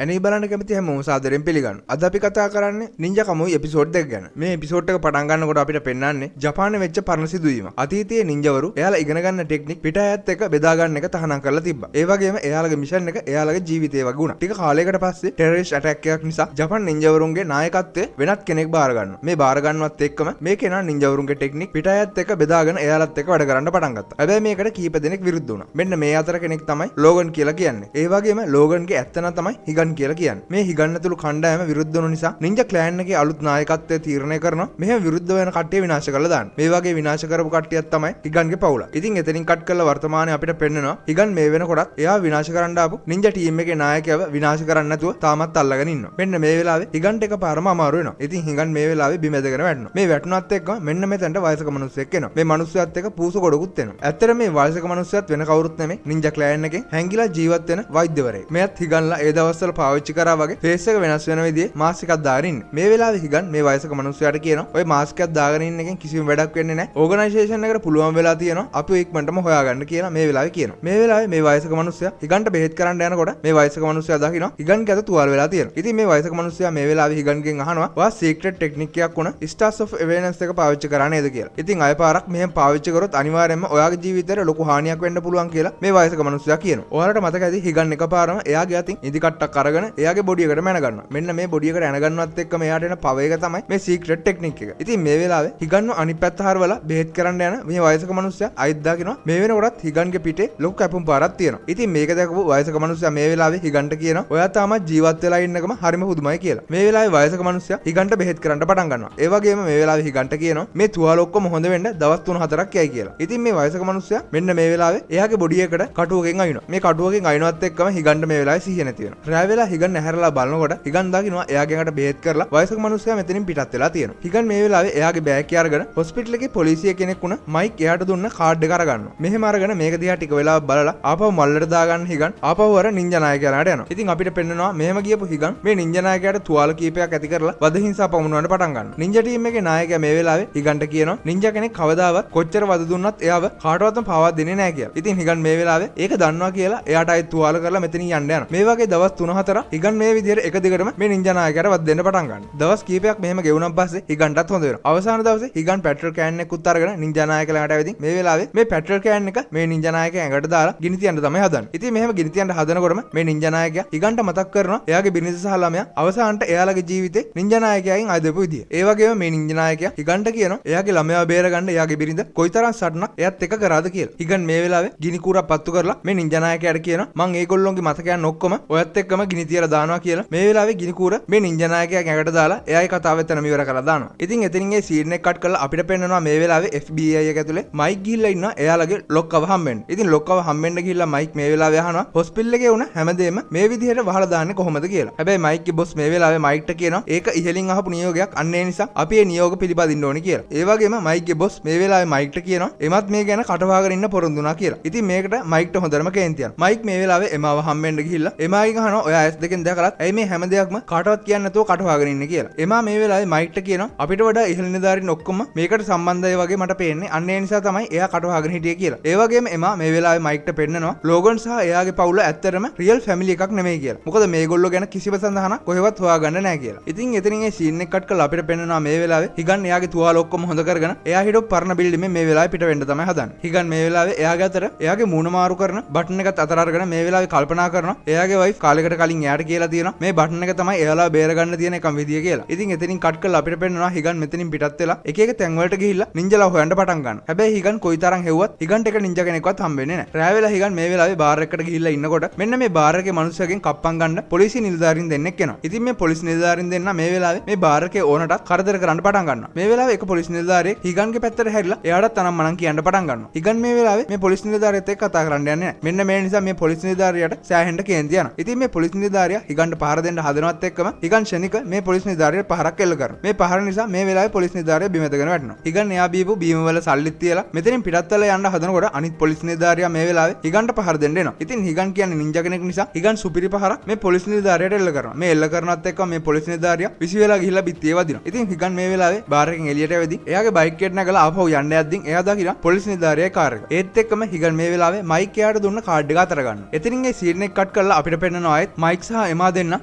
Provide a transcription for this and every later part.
ඇනි බලන්න කැමති හැමෝම සාදරයෙන් පිළිගන්නවා. අද අපි කතා කරන්නේ නින්ජා කමුයි එපිසෝඩ් 2 ගැන. මේ එපිසෝඩ් එක පටන් ගන්නකොට අපිට පෙන්වන්නේ ජපානයේ වෙච්ච පරණ සිදුවීමක්. අතීතයේ නින්ජාවරු එයාලා ඉගෙන ගන්න ටෙක්නික් පිටායත් එක බෙදා ගන්න එක තහනම් කරලා තිබ්බා. ඒ වගේම එයාලගේ මිෂන් එක එයාලගේ ජීවිතේ වගේ වුණා. ටික කාලයකට පස්සේ ටෙරරිස්ට් ඇටැක් එකක් නිසා ජපාන් නින්ජාවරුන්ගේ නායකත්වය වෙනත් කෙනෙක් බාර ගන්නවා. මේ බාර ගන්නවත් එක්කම මේ කෙනා නින්ජාවරුන්ගේ ටෙක්නික් පිටායත් එක බෙදාගෙන එයාලත් එක්ක වැඩ කරන්න පටන් ගත්තා. හැබැයි මේකට කීප දෙනෙක් විරුද්ධ වුණා. මෙන්න මේ අතර කෙනෙක් තමයි ලෝගන් කියලා කියන්නේ. ඒ වගේම ලෝගන්ගේ ඇත්ත නම තමයි හිගන් කියලා කියන්නේ. මේ හිගන්නතුළු කණ්ඩායම විරුද්ධ වුණු නිසා නින්ජා ක්ලෑන් එකේ අලුත් නායකත්වය තීරණය කරනවා මෙහෙම විරුද්ධ වෙන කට්ටිය විනාශ කරලා දාන්න. මේ වගේ විනාශ කරපු කට්ටියක් තමයි හිගන්ගේ පවුල. ඉතින් එතනින් කට් කරලා වර්තමානයේ අපිට පෙන්නනවා හිගන් මේ වෙනකොටත් එයා විනාශ කරන්න ආපු නින්ජා ටීම් එකේ නායකයව විනාශ කරන්න නැතුව තාමත් අල්ලගෙන ඉන්නවා. මෙන්න මේ වෙලාවේ හිගන්ට එකපාරම අමාරු වෙනවා. ඉතින් හිගන් මේ වෙලාවේ බිම ඇදගෙන වැටෙනවා. මේ වැටුණත් එක්කම මෙන්න මෙතනට වයසක මිනිස්සෙක් එනවා. මේ මිනිස්සයාත් එක්ක පූස ගොඩකුත් එනවා. ඇත්තට මේ වයසක මිනිස්සයාත් වෙන කවුරුත් නෙමෙයි නින්ජා ක්ලෑන් එකෙන් හැංගිලා ජීවත් වෙන වෛද්‍යවරයෙක්. මෙයත් හිගන්ලා ඒ දවස්වල පාවිච්චි කරා වගේ ෆේස් එක වෙනස් වෙන විදිහේ මාස්ක් එකක් දාගෙන ඉන්නේ. මේ වෙලාවේ හිගන් මේ වයසක මිනිස්සයාට කියනවා ඔය මාස්ක් එකක් දාගෙන ඉන්න එකෙන් කිසිම වැඩක් වෙන්නේ නැහැ. ඕගනයිසේෂන් එකට පුළුවන් වෙලා තියෙනවා අපි ඉක්මනටම හොයාගන්න කියලා මේ වෙලාවේ කියනවා. මේ වෙලාවේ මේ වයසක මිනිස්සයා හිගන්ට බෙහෙත් කරන්න යනකොට මේ වයසක මිනිස්සයා දකිනවා හිගන්ගේ අත තුවාල වෙලා තියෙනවා. ඉතින් මේ වයසක මිනිස්සයා මේ වෙලාවේ හිගන්ගෙන් අහනවා ඔයා සීක්‍රට් ටෙක්නික් එකක් වුණ ස්ටාර්ස් ඔෆ් එවෙනස් එක පාවිච්චි කරා නේද කියලා. ඉතින් අය පාරක් මෙහෙම පාවිච්චි කරොත් අනිවාර්යයෙන්ම ඔයාගේ ජීවිතේට ලොකු හානියක් වෙන්න පුළුවන් කියලා මේ වයසක මිනිස්සයා කියනවා. ඔයාලට මතක ඇති හිගන් එකපාරම එයාගේ අතින් ඉදි කට්ටක් අරගෙන එයාගේ බොඩි එකට මැන ගන්නවා. මෙන්න මේ බොඩි එකට ඇන ගන්නවත් එක්කම එයාට එන පව එක තමයි මේ සීක්‍රට් ටෙක්නික් එක. ඉතින් මේ වෙලාවේ හිගන්ව අනිත් පැත්ත හරවලා බෙහෙත් කරන්න යන මේ වයසක මිනිස්සයා අයිත් දාගෙනවා. මේ වෙනකොටත් හිගන්ගේ පිටේ ලොකු කැපුම් පාරක් තියෙනවා. ඉතින් මේක දැකපු වයසක මිනිස්සයා මේ වෙලාවේ හිගන්ට කියනවා ඔයා තාමත් ජීවත් වෙලා ඉන්නකම හරිම පුදුමයි කියලා. මේ වෙලාවේ වයසක මිනිස්සයා හිගන්ට බෙහෙත් කරන්න පටන් ගන්නවා. ඒ වගේම මේ වෙලාවේ හිගන්ට කියනවා මේ තුවාල ඔක්කොම හොඳ වෙන්න දවස් 3-4ක් යයි කියලා. ඉතින් මේ වයසක මිනිස්සයා මෙන්න මේ වෙලාවේ එයාගේ බොඩි එකට කටුවකින් අයිනවා. මේ කටුවකින් අයිනවත් එක්කම හිගන්ට මේ වෙලාවේ සිහිය නැති වෙනවා. රෑ වෙලා හිගන් ඇහැරලා බලනකොට හිගන් දකින්නවා එයාගේ අකට බෙහෙත් කරලා වයසක මිනිස්සයා මෙතනින් පිටත් වෙලා තියෙනවා. හිගන් මේ වෙලාවේ එයාගේ බෑග් එක අරගෙන හොස්පිටල් එකේ පොලිසිය කෙනෙක් වුණ මයික් එයාට දුන්න කාඩ් එක අරගන්නවා. මෙහෙම අරගෙන මේක දිහා ටික වෙලාවක් බලලා ආපහු මල්ලට දාගන්න හිගන් ආපහු අර නින්ජා නායකයාට යනවා. ඉතින් අපිට පෙන්නනවා මෙහෙම ගියපු හිගන් මේ නින්ජා නායකයාට තුවාල කීපයක් ඇති කරලා වද හිංසා පමුණවන්න පටන් ගන්නවා. නින්ජා ටීම් එකේ නායකයා මේ වෙලාවේ හිගන්ට කියනවා නින්ජා කෙනෙක් කවදාවත් කොච්චර වද දුන්නත් එයාව කාටවත්ම පාවා දෙන්නේ නැහැ කියලා. ඉතින් හිගන් මේ වෙලාවේ ඒක දන්නවා කියලා එයාට ආයෙත් තුවාල කරලා මෙතනින් යන්න යනවා. මේ වගේ දවස් 3-4 හිගන් මේ විදිහට එක දිගටම මේ නින්ජා නායකයාට වද දෙන්න පටන් ගන්නවා. දවස් කීපයක් මෙහෙම ගෙවුනන් පස්සේ හිගන්ටත් හොඳ වෙනවා. අවසාන දවසේ හිගන් පෙට්‍රල් කෑන් එකක් උත් අරගෙන නින්ජා නායකයා ළඟට ඇවිදින් මේ වෙලාවේ මේ පෙට්‍රල් කෑන් එක මේ නින්ජා නායකයා ඇඟට දාලා ගිනි තියන්න තමයි හදන්නේ. ඉතින් මෙහෙම ගිනි තියන්න හදනකොටම මේ නින්ජා නායකයා හිගන්ට මතක් කරනවා එයාගේ බිරිඳ සහ ළමයා අවසානට එයාලගේ ජීවිතේ නින්ජා නායකයාගෙන් අයදපු විදිය. ඒ වගේම මේ නින්ජා නායකයා හිගන්ට කියනවා එයාගේ ළමයා බේරගන්න එයාගේ බිරිඳ කොයිතරම් සටනක් එයාත් එක කරාද කියලා. හිගන් මේ වෙලාවේ ගිනි කූරක් පත්තු කරලා මේ නින්ජා නායකයාට කියනවා මං ඒගොල්ලෝගේ මතකයන් ඔක්කොම ඔයත් එක්කම ගිනි තියලා දානවා කියලා. මේ වෙලාවේ ගිනි කූර මේ නින්ජා නායකයාගේ ඇඟට දාලා එයාගේ කතාව එතනම ඉවර කරලා දානවා. ඉතින් එතනින් ඒ සීන් එක කට් කරලා අපිට පෙන්නනවා මේ වෙලාවේ FBI එක ඇතුලේ මයික් ගිහිල්ලා ඉන්නවා එයාලගේ ලොක්කව හම්බෙන්න. ඉතින් ලොක්කව හම්බෙන්න ගිහිල්ලා මයික් මේ වෙලාවේ අහනවා හොස්පිටල් එකේ වුණ හැමදේම මේ විදිහට වහලා දාන්නේ කොහොමද කියලා. හැබැයි මයික්ගේ බොස් මේ වෙලාවේ මයික්ට කියනවා ඒක ඉහලින් අහපු නියෝගයක් අන්න ඒ නිසා අපි ඒ නියෝග පිළිපදින්න ඕනේ කියලා. ඒ වගේම මයික්ගේ බොස් මේ වෙලාවේ මයික්ට කියනවා එමත් මේ ගැන කටවාගෙන ඉන්න පොරොන්දුනා කියලා. ඉතින් මේකට මයික්ට හොඳටම කේන්ති යනවා. මයික් මේ වෙලාවේ එමාව හම්බෙන්න ගිහිල්ලා එමාගෙන් අහනවා ඔයා ඇස් දෙකෙන් දැකලත් ඇයි මේ හැම දෙයක්ම කාටවත් කියන්නේ නැතුව කටවාගෙන ඉන්නේ කියලා. එමා මේ වෙලාවේ මයික්ට කියනවා අපිට වඩා ඉහළ නිලධාරීන් ඔක්කොම මේකට සම්බන්ධයි වගේ මට පේන්නේ අන්න ඒ නිසා තමයි එයා කටවාගෙන හිටියේ කියලා. ඒ වගේම එමා මේ වෙලාවේ මයික්ට පෙන්නනවා ලෝගන් සහ එයාගේ පවුල ඇත්තටම රියල් ෆැමිලි එකක් නෙමෙයි කියලා. මොකද මේගොල්ලෝ ගැන කිසිම සඳහනක් කොහෙවත් හොයාගන්න නැහැ කියලා. ඉතින් එතනින් ඒ සීන් එක කට් කරලා අපිට පෙන්නනවා මේ වෙලාවේ හිගන් එයාගේ තුවාල ඔක්කොම හොඳ කරගෙන එයා හිටපු පරණ බිල්ඩිමේ මේ වෙලාවේ පිට වෙන්න තමයි හදන්නේ. හිගන් මේ වෙලාවේ එයාගේ අතර එයාගේ මූණ මාරු කරන බටන් එකත් අතර අරගෙන මේ වෙලාවේ කල්පනා කරනවා එයාගේ වයිෆ් කාලයකට කලින් එයාට කියලා තියෙනවා මේ බටන් එක තමයි එයාලා බේරගන්න තියෙන එකම විදිය කියලා. ඉතින් එතනින් කට් කරලා අපිට පෙන්නනවා හිගන් මෙතනින් පිටත් වෙලා එක එක තැන් වලට ගිහිල්ලා නින්ජලා හොයන්න පටන් ගන්නවා. හැබැයි හිගන් කොයිතරම් හෙව්වත් හිගන්ට එක නින්ජා කෙනෙක්වත් හම්බෙන්නේ නැහැ. රෑ වෙලා හිගන් මේ වෙලාවේ බාර් එකකට ගිහිල්ලා ඉන්නකොට මෙන්න මේ බාර් එකේ මිනිස්සුගෙන් කප්පම් ගන්න පොලිසිය නිලධාරීන් දෙන්නෙක් එනවා. ඉතින් මේ පොලිස් නිලධාරීන් දෙන්නා මේ වෙලාවේ මේ බාර් එකේ ඕනටත් කරදර කරන්න පටන් ගන්නවා. මේ වෙලාවේ එක පොලිස් නිලධාරියෙක් හිගන්ගේ පැත්තට හැරිලා එයාටත් අනම් මනම් කියන්න පටන් ගන්නවා. හිගන් මේ වෙලාවේ මේ පොලිස් නිලධාරියත් එක්ක කතා කරන්න යන්නේ නැහැ. මෙන්න මේ නිසා මේ පොලිස් නිලධාරියාට සෑහෙන්න කේන්ති යනවා. ඉතින් මේ පොලිස් නිලධාරියා හිගන්ට පහර දෙන්න හදනවත් එක්කම හිගන් ෂණික මේ පොලිස් නිලධාරියට පහරක් එල්ල කරනවා. මේ පහර නිසා මේ වෙලාවේ පොලිස් නිලධාරියා බිම ඇදගෙන වැටෙනවා. හිගන් එයා බීපු බීම වල සල්ලිත් තියලා මෙතනින් පිටත් වෙලා යන්න හදනකොට අනිත් පොලිස් නිලධාරියා මේ වෙලාවේ හිගන්ට පහර දෙන්න එනවා. ඉතින් හිගන් කියන්නේ නින්ජා කෙනෙක් නිසා හිගන් සුපිරි පහරක් මේ පොලිස් නිලධාරියට එල්ල කරනවා. මේ එල්ල කරනවත් එක්කම මේ පොලිස් නිලධාරියා විසි වෙලා ගිහිල්ලා බිත්තිය වදිනවා. ඉතින් හිගන් මේ වෙලාවේ බාර් එකෙන් එළියට ඇවිදින් එයාගේ බයික් එකට නැගලා ආපහු යන්න යද්දින් එයා දකිනවා පොලිස් නිලධාරියාගේ කාර් එක. ඒත් එක්කම හිගන් මේ වෙලාවේ මයික් එයාට දුන්න කාඩ් එක අතර ගන්නවා. එතනින් ඒ සීන් එක කට් කරලා අපිට පෙන්නනවා ආයෙත් මයික් සහ එමා දෙන්න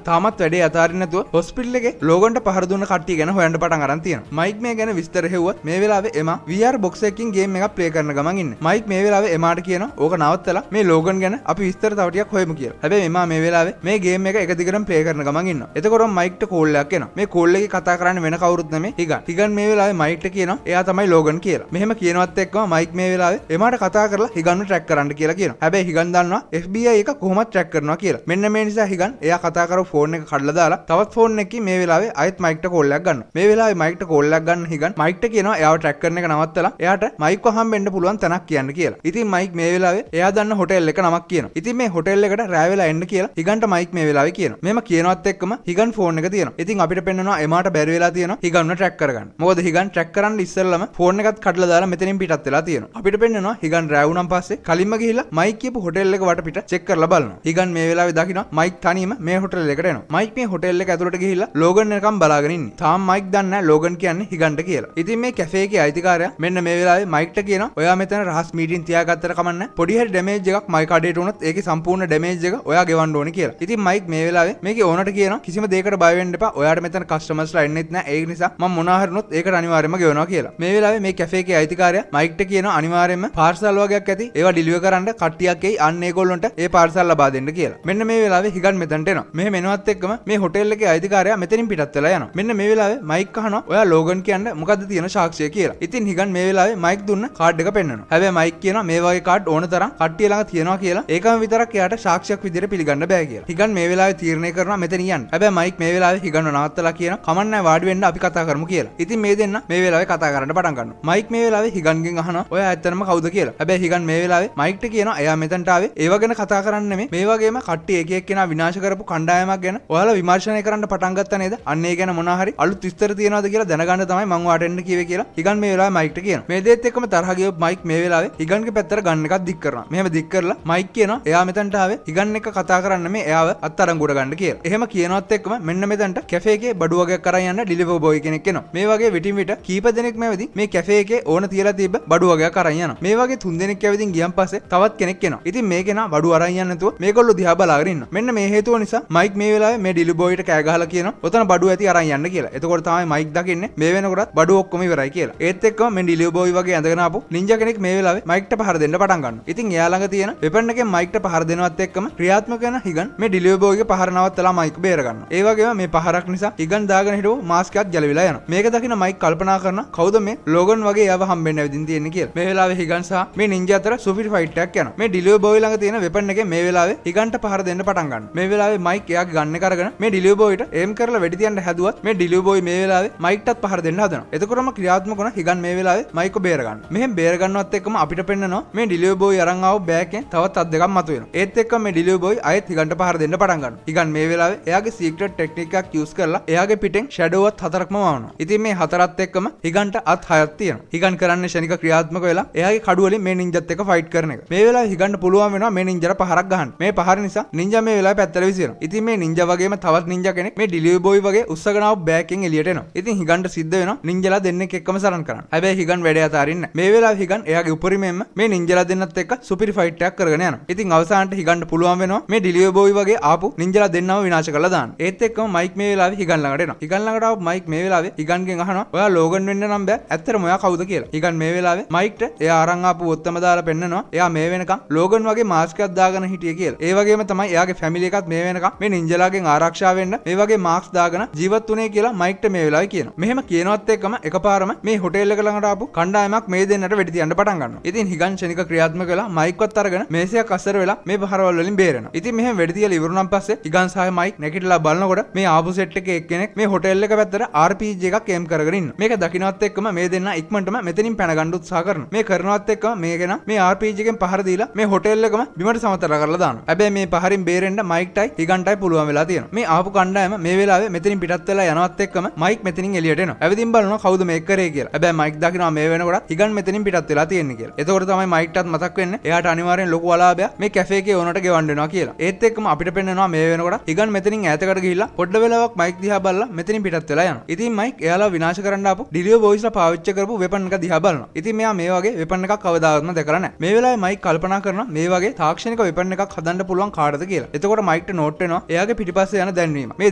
තාමත් වැඩේ අතාරින්න නැතුව හොස්පිටල් එකේ ලෝගන්ට පහර දුන්න කට්ටිය ගැන හොයන්න පටන් අරන් තියෙනවා. මයික් මේ ගැන විස්තර හෙව්වත් මේ වෙලාවේ එමා VR box එකකින් ගේම් එකක් ප්ලේ කරන ගමන් ඉන්නේ. මයික් මේ වෙලාවේ එමාට කියනවා ඕක නවත්තලා මේ ලෝගන් ගැන අපි විස්තර තව ටිකක් හොයමු කියලා. හැබැයි එමා මේ වෙලාවේ මේ ගේම් එක එක දිගටම ප්ලේ කරන ගමන් ඉන්නවා. එතකොට මයික්ට කෝල් එකක් එනවා. මේ කෝල් එකේ කතා කරන්නේ වෙන කවුරුත් නෙමෙයි හිගන්. හිගන් මේ වෙලාවේ මයික්ට කියනවා එයා තමයි ලෝගන් කියලා. මෙහෙම කියනවත් එක්කම මයික් මේ වෙලාවේ එමාට කතා කරලා හිගන්ව ට්‍රැක් කරන්න කියලා කියනවා. හැබැයි හිගන් දන්නවා FBI එක කොහොමද ට්‍රැක් කරනවා කියලා. මෙන්න මේ නිසා හිගන් එයා කතා කරපු ෆෝන් එක කඩලා දාලා තවත් ෆෝන් එකකින් මේ වෙලාවේ ආයෙත් මයික්ට කෝල් එකක් ගන්නවා. මේ වෙලාවේ මයික්ට කෝල් එකක් ගන්න හිගන් මයික්ට කියනවා එයාව ට්‍රැක් කරන එක නවත්තලා එයාට මයික්ව හම්බෙන්න පුළුවන් තැනක් කියන්න කියලා. ඉතින් මයික් මේ වෙලාවේ එයා දන්න හොටෙල් එක නමක් කියනවා. ඉතින් මේ හොටෙල් එකට රෑ වෙලා එන්න කියලා හිගන්ට මයික් මේ වෙලාවේ කියනවා. මෙහෙම කියනවත් එක්කම හිගන් ෆෝන් එක තියෙනවා. ඉතින් අපිට පෙන්නනවා එමාට බැරි වෙලා තියෙනවා හිගන්ව ට්‍රැක් කරගන්න. මොකද හිගන් ට්‍රැක් කරන්න ඉස්සෙල්ලම ෆෝන් එකත් කඩලා දාලා මෙතනින් පිටත් වෙලා තියෙනවා. අපිට පෙන්නනවා හිගන් රෑ වුණාන් පස්සේ කලින්ම ගිහිල්ලා මයික් කියපු හොටෙල් එක වටපිට චෙක් කරලා බලනවා. හිගන් මේ වෙලාවේ දකිනවා මයික් තනියම මේ හොටෙල් එකට එනවා. මයික් මේ හොටෙල් එක ඇතුළට ගිහිල්ලා ලෝගන් එනකම් බලාගෙන ඉන්නේ. තාම මයික් දන්නේ නැහැ ලෝගන් කියන්නේ හිගන්ට කියලා. ඉතින් මේ කැෆේ එකේ අයිතිකාරයා මෙන්න මේ වෙලාවේ මයික්ට කියනවා ඔයා මෙතන රහස් මීටින් තියාගත්තට කමන්නේ පොඩි හරි ඩැමේජ් එකක් මයික් අඩේට වුණොත් ඒකේ සම්පූර්ණ ඩැමේජ් එක ඔයා ගෙවන්න ඕනේ කියලා. ඉතින් මයික් මේ වෙලාවේ මේකේ ඕනට කියනවා කිසිම දෙයකට බය වෙන්න එපා. ඔයාට මෙතන කස්ටමර්ස්ලා එන්නෙත් නැහැ. ඒක නිසා මම මොනවා හරිනොත් ඒකට අනිවාර්යයෙන්ම ගෙවනවා කියලා. මේ වෙලාවේ මේ කැෆේ එකේ අයිතිකාරයා මයික්ට කියනවා අනිවාර්යයෙන්ම පාර්සල් වගේක් ඇති ඒවා ඩිලිවර් කරන්න කට්ටියක් එයි අන්න ඒගොල්ලන්ට ඒ පාර්සල් ලබා දෙන්න කියලා. මෙන්න මේ වෙලාවේ හිගන් මෙතනට එනවා. මෙහෙම එනවත් එක්කම මේ හොටෙල් එකේ අයිතිකාරයා මෙතනින් පිටත් වෙලා යනවා. මෙන්න මේ වෙලාවේ මයික් අහනවා ඔයා ලෝගන් කියන්නේ මොකද්ද තියෙන සාක්ෂිය කියලා. ඉතින් හිගන් මේ වෙලාවේ මයික් දුන්න කාඩ් එක පෙන්නනවා. හැබැයි මයික් කියනවා මේ වගේ කාඩ් ඕන තරම් කට්ටිය ළඟ තියෙනවා කියලා. ඒකම විතරක් එයාට සාක්ෂියක් විදිහට පිළිගන්න බෑ කියලා. හිගන් මේ වෙලාවේ තීරණය කරනවා මෙතන යන්න. හැබැයි මයික් මේ වෙලාවේ හිගන්ව නවත්තලා කියනවා කමන්නෑ වාඩි වෙන්න අපි කතා කරමු කියලා. ඉතින් මේ දෙන්න මේ වෙලාවේ කතා කරන්න පටන් ගන්නවා. මයික් මේ වෙලාවේ හිගන්ගෙන් අහනවා ඔයා ඇත්තටම කවුද කියලා. හැබැයි හිගන් මේ වෙලාවේ මයික්ට කියනවා එයා මෙතනට ආවේ ඒව ගැන කතා කරන්න නෙමෙයි මේ වගේම කට්ටිය එක එක්කෙනා විනාශ කරපු කණ්ඩායමක් ගැන ඔයාලා විමර්ශනය කරන්න පටන් ගත්තා නේද? අන්න ඒ ගැන මොනවා හරි අලුත් විස්තර තියනවාද කියලා දැනගන්න තමයි මම වාට එන්න කිව්වේ කියලා හිගන් මේ වෙලාවේ මයික්ට කියනවා. මේ දෙයත් එක්කම තරහ ගිය මයික් මේ වෙලාවේ හිගන්ගේ පැත්තට ගන්න එකක් දික් කරනවා. මෙහෙම දික් කරලා මයික් කියනවා එයා මෙතනට ආවේ හිගන් එක්ක කතා කරන්න මේ එයාව අත්අඩංගුවට ගන්න කියලා. එහෙම කියනවත් එක්කම මෙන්න මෙතනට කැෆේ එකේ බඩු වගේක් අරන් යන්න ඩිලිවර් බොයි කෙනෙක් එනවා. මේ වගේ විටින් විට කීප දෙනෙක් මේවදී මේ කැෆේ එකේ ඕන තියලා තිබ්බ බඩු වගේක් අරන් යනවා. මේ වගේ 3 දෙනෙක් ඇවිදින් ගියන් පස්සේ තවත් කෙනෙක් එනවා. ඉතින් මේ කෙනා බඩු අරන් යන්න නැතුව මේගොල්ලෝ දිහා බලාගෙන ඉන්නවා. මෙන්න මේ හේතුව නිසා මයික් මේ වෙලාවේ මේ ඩිලිවර් බොයිට කෑ ගහලා කියනවා ඔතන බඩු ඇති අරන් යන්න කියලා. එතකොට තමයි මයික් දකින්නේ මේ වෙනකොටත් බඩු ඔක්කොම ඉවරයි කියලා. ඒත් එක්කම මේ ඩිලිවර් බොයි වගේ ඇඳගෙන ආපු නින්ජා කෙනෙක් මේ වෙලාවේ මයික්ට පහර දෙන්න පටන් ගන්නවා. ඉතින් එයා ළඟ තියෙන වෙපන් එකෙන් මයික්ට පහර දෙනවත් එක්කම ක්‍රියාත්මක වෙන හිගන් මේ ඩිලිවර් බොයිගේ පහර නවත්තලා මයික් බේර ගන්නවා. ඒ වගේම මේ පහරක් නිසා හිගන් දාගෙන හිටපු මාස්ක් එකත් ගැලවිලා යනවා. මේක දකින මයික් කල්පනා කරනවා කවුද මේ ලෝගන් වගේ එයාව හම්බෙන්න ඇවිදින් තියෙන්නේ කියලා. මේ වෙලාවේ හිගන් සහ මේ නින්ජා අතර සුපිරි ෆයිට් එකක් යනවා. මේ ඩිලිවර් බොයි ළඟ තියෙන වෙපන් එකෙන් මේ වෙලාවේ හිගන්ට පහර දෙන්න පටන් ගන්නවා. මේ වෙලාවේ මයික් එයාගේ ගන්න එක අරගෙන මේ ඩිලිවර් බොයිට එම් කරලා වෙඩි තියන්න හැදුවත් මේ ඩිලිවර් බොයි මේ වෙලාවේ මයික්ටත් පහර දෙන්න හදනවා. එතකොටම ක්‍රියාත්මක වුණ හිගන් මේ වෙලාවේ මයික්ව බේර ගන්නවා. මෙහෙම බේර ගන්නවත් එක්කම අපිට පෙන්නනවා මේ ඩිලිවර් බොයි අරන් ආව බෑග් එකෙන් තවත් අත් දෙකක් මතුවෙනවා. ඒත් එක්කම මේ ඩිලිවර් බොයි ආයෙත් හිගන්ට පහර දෙන්න පටන් ගන්නවා. හිගන් මේ වෙලාවේ එයාගේ සීක්‍රට් ටෙක්නික් එකක් යූස් කරලා එයාගේ පිටෙන් ෂැඩෝවත් 4ක්ම වවනවා. ඉතින් මේ 4ත් එක්කම හිගන්ට අත් 6ක් තියෙනවා. හිගන් කරන්නේ ශනික ක්‍රියාත්මක වෙලා එයාගේ කඩුව වලින් මේ නින්ජත් එක්ක ෆයිට් කරන එක. මේ වෙලාවේ හිගන්ට පුළුවන් වෙනවා මේ නින්ජාට පහරක් ගහන්න. මේ පහර නිසා නින්ජා මේ වෙලාවේ පැත්තට විසිරෙනවා. ඉතින් මේ නින්ජා වගේම තවත් නින්ජා කෙනෙක් මේ ඩිලිවර් බොයි වගේ උස්සගෙන ආව බෑග් එකෙන් එළියට එනවා. ඉතින් හිගන්ට සිද්ධ වෙනවා නින්ජාලා දෙන්නෙක් එක්කම සරන් කරන්න. හැබැයි හිගන් වැඩේ අතාරින්නේ නැහැ. මේ වෙලාවේ හිගන් එයාගේ උපරිමයෙන්ම මේ නින්ජාලා දෙන්නත් එක්ක සුපිරි ෆයිට් එකක් කරගෙන යනවා. ඉතින් අවසානට හිගන්ට පුළුවන් වෙනවා මේ ඩිලිවර් බොයි වගේ ආපු නින්ජාලා දෙන්නම විනාශ කරලා දාන්න. ඒත් එක්කම මයික් මේ වෙලාවේ හිගන් ළඟට එනවා. හිගන් ළඟට ආව මයික් මේ වෙලාවේ හිගන්ගෙන් අහනවා ඔයා ලෝගන් වෙන්න නම් බෑ. ඇත්තටම ඔයා කවුද කියලා. හිගන් මේ වෙලාවේ මයික්ට එයා අරන් ආපු ඔත්තම දාලා පෙන්නනවා. එයා මේ වෙනකන් ලෝගන් වගේ මාස්ක් එකක් දාගෙන හිටියේ කියලා. ඒ වගේම තමයි එයාගේ ෆැමිලි එකත් මේ වෙනකන් මේ නින්ජලාගෙන් ආරක්ෂා වෙන්න මේ වගේ මාස්ක් දාගෙන ජීවත් වුණේ කියලා මයික්ට මේ වෙලාවේ කියනවා. මෙහෙම කියනවත් එක්කම එකපාරම මේ හොටෙල් එක ළඟට ආපු කණ්ඩායමක් මේ දෙන්නට වෙඩි තියන්න පටන් ගන්නවා. ඉතින් හිගන් ශනික ක්‍රියාත්මක වෙලා මයික්වත් අරගෙන මේසයක් අස්සර වෙලා මේ පහරවල් වලින් බේරෙනවා. ඉතින් මෙහෙම වෙඩි තියලා ඉවරුණාන් පස්සේ හිගන් සහ මයික් නැගිටලා බලනකොට මේ ආපු සෙට් එකේ එක්කෙනෙක් මේ හොටෙල් එක පැත්තට RPG එකක් එම් කරගෙන ඉන්නවා. මේක දකින්නවත් එක්කම මේ දෙන්න ඉක්මනටම මෙතනින් පැන ගන්න උත්සාහ කරනවා. මේ කරනවත් එක්කම මේ කෙනා මේ RPG එකෙන් පහර දීලා මේ හොටෙල් එකම බිමට සමතර කරලා දානවා. හැබැයි මේ පහරින් බේරෙන්න මයික්ටයි හිගන්ටයි පුළුවන් වෙලා තියෙනවා. මේ ආපු කණ්ඩායම මේ වෙලාවේ මෙතනින් පිටත් වෙලා යනවත් එක්කම මයික් මෙතනින් එළියට එනවා. ඇවිදින් බලනවා කවුද මේක කරේ කියලා. හැබැයි මයික් දකිනවා මේ වෙනකොට හිගන් මෙතනින් පිටත් වෙලා තියෙන්නේ කියලා. එතකොට තමයි මයික්ටත් මතක් වෙන්නේ එයාට අනිවාර්යෙන් ලොකු අලාභයක් මේ කැෆේ එකේ ඕනට ගෙවන්න වෙනවා කියලා. ඒත් එක්කම අපිට පෙන්නනවා මේ වෙනකොට හිගන් මෙතනින් ඈතකට ගිහිල්ලා පොඩ්ඩ වෙලාවක් මයික් දිහා බලලා මෙතනින් පිටත් වෙලා යනවා. ඉතින් මයික් එයාලා විනාශ කරන්න ආපු ඩිලිවර් බොයිස්ලා පාවිච්චි කරපු වෙපන් එක දිහා බලනවා. ඉතින් මෙයා මේ වගේ වෙපන් එකක් කවදාවත්ම දැකලා නැහැ. මේ වෙලාවේ මයික් කල්පනා කරනවා මේ වගේ තාක්ෂණික වෙපන් එකක් හදන්න පුළුවන් කාටද කියලා. එතකොට මයික්ට නෝට් වෙනවා එයාගේ පිටිපස්සේ යන දැන්වීම. මේ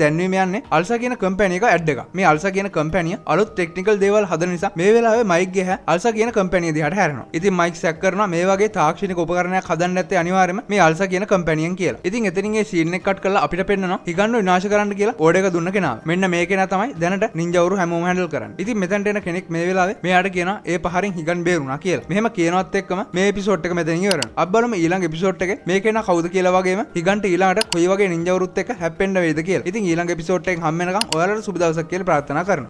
දැන්වීම යන්නේ අල්සා කියන කම්පැනි එක ඇඩ් එකක්. මේ අල්සා කියන කම්පැනිය අලුත් ටෙක්නිකල් දේවල් හදන නිසා මේ වෙලාවේ මයික් ගේ අල්සා කියන කම්පැනිය දිහාට හැරෙනවා. ඉතින් මයික් සැක් කරනවා මේ වගේ තාක්ෂණික උපකරණයක් හදන්න නැත්තේ අනිවාර්යයෙන්ම මේ අල්සා කියන කම්පැනියෙන් කියලා. ඉතින් එතනින් ඒ සීන් එක කට් කරලා අපිට පෙන්නනවා හිගන්නෝ විනාශ කරන්න කියලා ඕඩර් එක දුන්න කෙනා. මෙන්න මේ කෙනා තමයි දැනට නින්ජාවරු හැමෝම හැන්ඩල් කරන්නේ. ඉතින් මෙතනට එන කෙනෙක් මේ වෙලාවේ මෙයාට කියනවා ඒ පහරින් හිගන් බේරුණා කියලා. මෙහෙම කියනවත් එක්කම මේ එපිසෝඩ් එක මෙතනින් ඉවර වෙනවා. අපි බලමු ඊළඟ එපිසෝඩ් එකේ මේ කෙනා කවුද කියලා වගේම හිගන්ට ඊළඟට කොයි වගේ නින්ජාවරුත් එක්ක හැප්පෙන්න වේද කියලා. ඉතින් ඊළඟ එපිසෝඩ් එකෙන් හම් වෙනකම් ඔයාලට සුබ දවසක් කියලා ප්‍රාර්ථනා කරනවා.